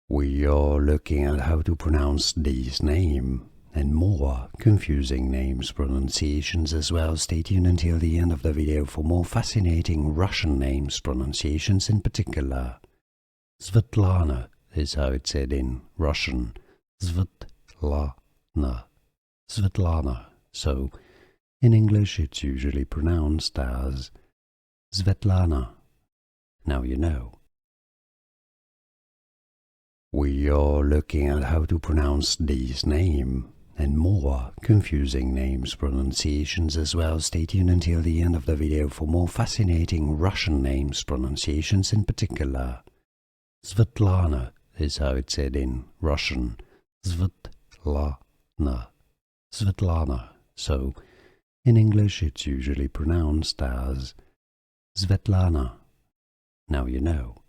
We are looking at how to pronounce this name and more confusing names pronunciations as well. Stay tuned until the end of the video for more fascinating Russian names pronunciations in particular. Svetlana is how it's said in Russian. Svetlana. Svetlana. So, in English it's usually pronounced as Svetlana. Now you know. We are looking at how to pronounce this name and more confusing names pronunciations as well. Stay tuned until the end of the video for more fascinating Russian names pronunciations in particular. Svetlana is how it's said in Russian. Svetlana. Svetlana. So, in English it's usually pronounced as Svetlana. Now you know.